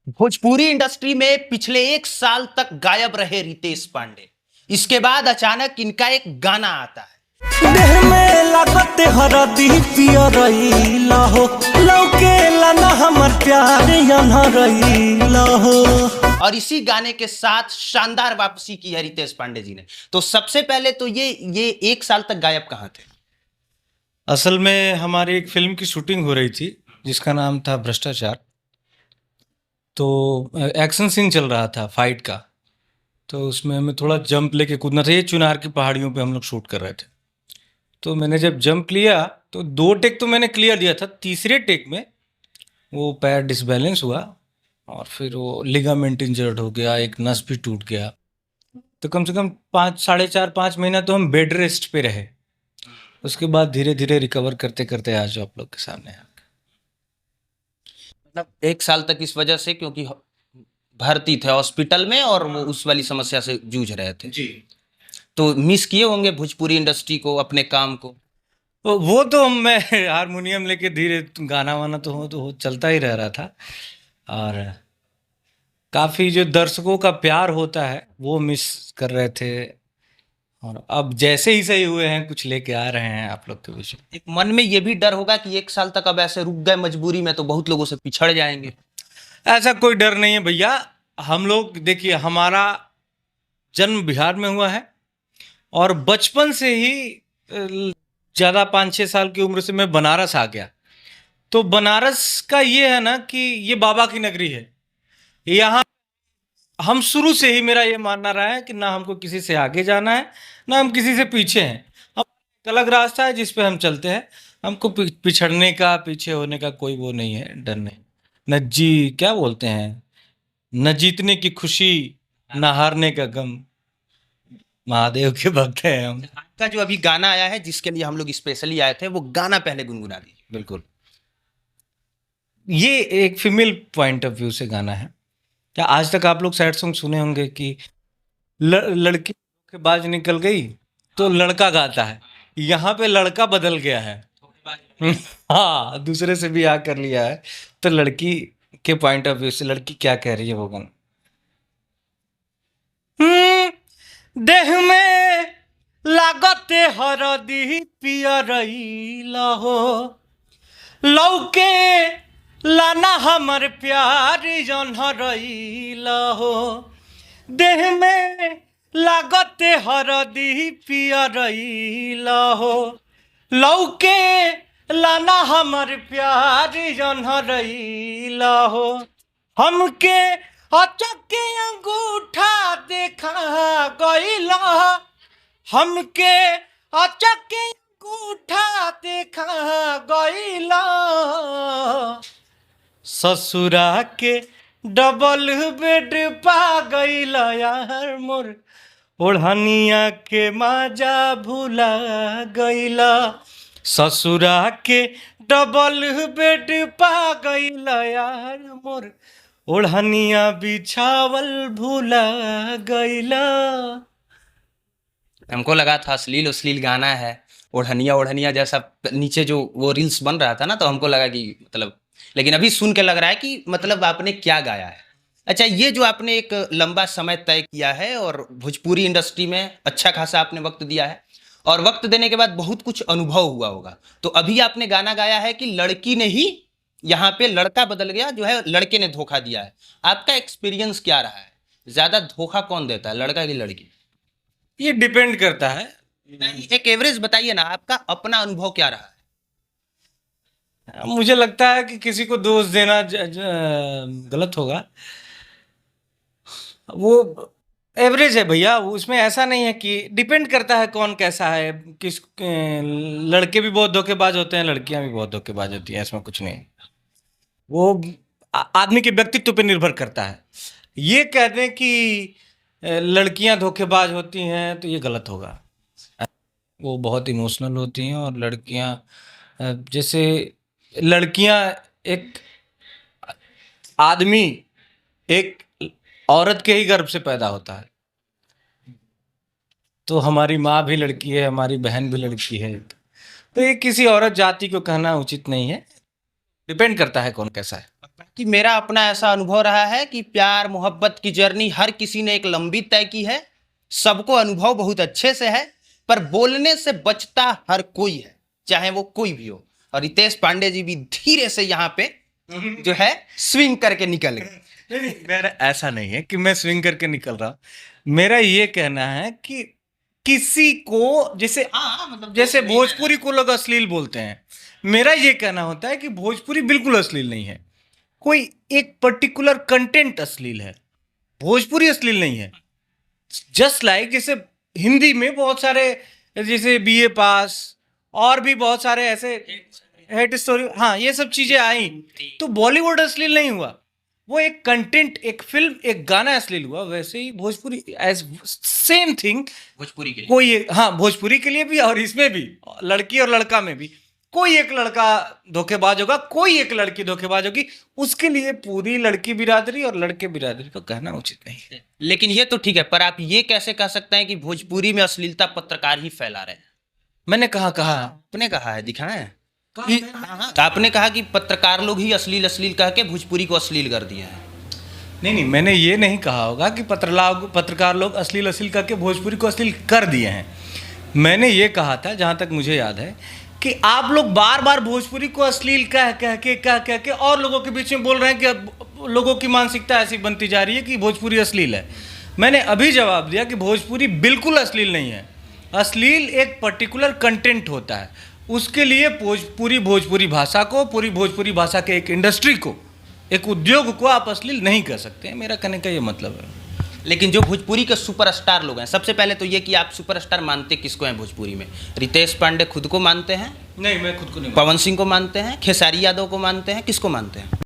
Bhojpuri industry में पिछले 1 साल तक गायब रहे रितेश पांडे। इसके बाद अचानक इनका एक गाना आता है। देह में लागत हरदी पियरइला हो, लौकेला ना हमर प्यार अनहरइला हो। और इसी गाने के साथ शानदार वापसी की है रितेश पांडे जी ने। तो सबसे पहले तो ये 1 साल तक गायब कहाँ थे? असल में हमारी एक फिल्म की शूटिंग हो रही थी जिसका नाम था भ्रष्टाचार। तो एक्शन सीन चल रहा था फाइट का, तो उसमें हमें थोड़ा जंप लेके कूदना था। ये चुनार की पहाड़ियों पे हम लोग शूट कर रहे थे। तो मैंने जब जंप लिया तो 2 टेक तो मैंने क्लियर दिया था, तीसरे टेक में वो पैर डिसबैलेंस हुआ और फिर वो लिगामेंट इंजर्ड हो गया, एक नस भी टूट गया। तो कम से कम 4.5 महीना तो हम बेड रेस्ट पे रहे। उसके बाद धीरे धीरे रिकवर करते करते आज आप लोग के सामने हैं। मतलब 1 साल तक इस वजह से, क्योंकि भर्ती थे हॉस्पिटल में और वो उस वाली समस्या से जूझ रहे थे जी। तो मिस किए होंगे भोजपुरी इंडस्ट्री को, अपने काम को। तो वो तो मैं हारमोनियम लेके धीरे गाना वाना तो चलता ही रह रहा था। और काफ़ी जो दर्शकों का प्यार होता है वो मिस कर रहे थे। और अब जैसे ही सही हुए हैं कुछ लेके आ रहे हैं आप लोग के बीच में। एक मन में ये भी डर होगा कि 1 साल तक अब ऐसे रुक गए मजबूरी में तो बहुत लोगों से पिछड़ जाएंगे। ऐसा कोई डर नहीं है भैया। हम लोग देखिए, हमारा जन्म बिहार में हुआ है और बचपन से ही ज़्यादा 5-6 साल की उम्र से मैं बनारस आ गया। तो बनारस का ये है ना कि ये बाबा की नगरी है। यहाँ हम शुरू से ही, मेरा ये मानना रहा है कि ना हमको किसी से आगे जाना है ना हम किसी से पीछे हैं। हम एक अलग रास्ता है जिस पे हम चलते हैं। हमको पिछड़ने का, पीछे होने का कोई वो नहीं है, डर नहीं। न क्या बोलते हैं, न जीतने की खुशी न हारने का गम। महादेव के भक्त हैं हम। आपका जो अभी गाना आया है जिसके लिए हम लोग स्पेशली आए थे, वो गाना पहले गुनगुना दीजिए। बिल्कुल, ये एक फीमेल पॉइंट ऑफ व्यू से गाना है। क्या आज तक आप लोग सैड सॉन्ग सुने होंगे कि लड़की के बाज निकल गई तो लड़का गाता है। यहाँ पे लड़का बदल गया है। हाँ, दूसरे से भी आ कर लिया है। तो लड़की के पॉइंट ऑफ व्यू से लड़की क्या कह रही है वो गाना। देह में लागते हरदी पियरइला हो, लौके लाना हमर प्यार अनहरइला हो। देह में लागते हरदी पियरइला हो, लौके लाना हमर प्यार अनहरइला हो। हमके अचके अंगूठा देखा गइला, हमके अचके अंगूठा देखा गइला। ससुरा के डबल बेड पा गइला यार मोर, ओढ़निया के माजा भूला गइला। ससुरा के डबल बेड पा गइला यार मोर, ओढ़निया बिछावल भूला गइला। हमको लगा था अश्लील गाना है, ओढ़निया ओढ़निया जैसा नीचे जो वो रील्स बन रहा था ना, तो हमको लगा कि मतलब, लेकिन अभी सुन के लग रहा है कि मतलब आपने क्या गाया है। अच्छा, ये जो आपने एक लंबा समय तय किया है और भोजपुरी इंडस्ट्री में अच्छा खासा आपने वक्त दिया है, और वक्त देने के बाद बहुत कुछ अनुभव हुआ होगा। तो अभी आपने गाना गाया है कि लड़की ने ही, यहाँ पे लड़का बदल गया, जो है लड़के ने धोखा दिया है। आपका एक्सपीरियंस क्या रहा है? ज्यादा धोखा कौन देता है, लड़का की लड़की? ये डिपेंड करता है। एक एवरेज बताइए ना, आपका अपना अनुभव क्या रहा है? मुझे लगता है कि किसी को दोष देना गलत होगा। वो एवरेज है भैया, उसमें ऐसा नहीं है कि डिपेंड करता है कौन कैसा है। किस लड़के भी बहुत धोखेबाज होते हैं, लड़कियां भी बहुत धोखेबाज होती हैं, इसमें कुछ नहीं। वो आदमी के व्यक्तित्व पे निर्भर करता है। ये कह दें कि लड़कियां धोखेबाज होती हैं तो ये गलत होगा। वो बहुत इमोशनल होती हैं। और लड़कियां, जैसे लड़कियां, एक आदमी एक औरत के ही गर्भ से पैदा होता है। तो हमारी माँ भी लड़की है, हमारी बहन भी लड़की है। तो ये किसी औरत जाति को कहना उचित नहीं है। डिपेंड करता है कौन कैसा है। कि मेरा अपना ऐसा अनुभव रहा है कि प्यार मोहब्बत की जर्नी हर किसी ने एक लंबी तय की है, सबको अनुभव बहुत अच्छे से है, पर बोलने से बचता हर कोई है, चाहे वो कोई भी हो। और रितेश पांडे जी भी धीरे से यहाँ पे जो है स्विंग करके निकल गए। नहीं, मेरा ऐसा नहीं है कि मैं स्विंग करके निकल रहा हूं। मेरा ये कहना है कि किसी को जैसे मतलब जैसे भोजपुरी को लोग अश्लील बोलते हैं, मेरा ये कहना होता है कि भोजपुरी बिल्कुल अश्लील नहीं है। कोई एक पर्टिकुलर कंटेंट अश्लील है, भोजपुरी अश्लील नहीं है। जस्ट लाइक जैसे हिंदी में बहुत सारे जैसे बीए पास और भी बहुत सारे ऐसे हेट स्टोरी, हाँ ये सब चीजें आई, तो बॉलीवुड अश्लील नहीं हुआ। वो एक कंटेंट, एक फिल्म, एक गाना अश्लील हुआ। वैसे ही Bhojpuri as same thing Bhojpuri के लिए कोई, हाँ भोजपुरी के लिए भी और इसमें भी, लड़की और लड़का में भी कोई एक लड़का धोखेबाज होगा, कोई एक लड़की धोखेबाज होगी, उसके लिए पूरी लड़की बिरादरी और लड़के बिरादरी को कहना उचित नहीं है। लेकिन ये तो ठीक है, पर आप ये कैसे कह सकते हैं कि भोजपुरी में अश्लीलता पत्रकार ही फैला रहे हैं? मैंने कहा आपने कहा है, दिखाएं। तो आपने कहा कि पत्रकार लोग ही अश्लील कह के भोजपुरी को अश्लील कर दिया है। नहीं, मैंने ये नहीं कहा होगा कि पत्रकार लोग अश्लील करके भोजपुरी को अश्लील कर दिए हैं। मैंने ये कहा था, जहाँ तक मुझे याद है, कि आप लोग बार बार भोजपुरी को अश्लील कह के और लोगों के बीच में बोल रहे हैं कि अब लोगों की मानसिकता ऐसी बनती जा रही है कि भोजपुरी अश्लील है। मैंने अभी जवाब दिया कि भोजपुरी बिल्कुल अश्लील नहीं है। अश्लील एक पर्टिकुलर कंटेंट होता है, उसके लिए पूरी भोजपुरी भाषा को, पूरी भोजपुरी भाषा के एक इंडस्ट्री को, एक उद्योग को आप अश्लील नहीं कर सकते। मेरा कहने का ये मतलब है। लेकिन जो भोजपुरी के सुपरस्टार लोग हैं, सबसे पहले तो ये कि आप सुपरस्टार मानते किसको हैं भोजपुरी में? रितेश पांडे खुद को मानते हैं? नहीं, मैं खुद को नहीं। पवन सिंह को मानते हैं? खेसारी यादव को मानते हैं? किसको मानते हैं?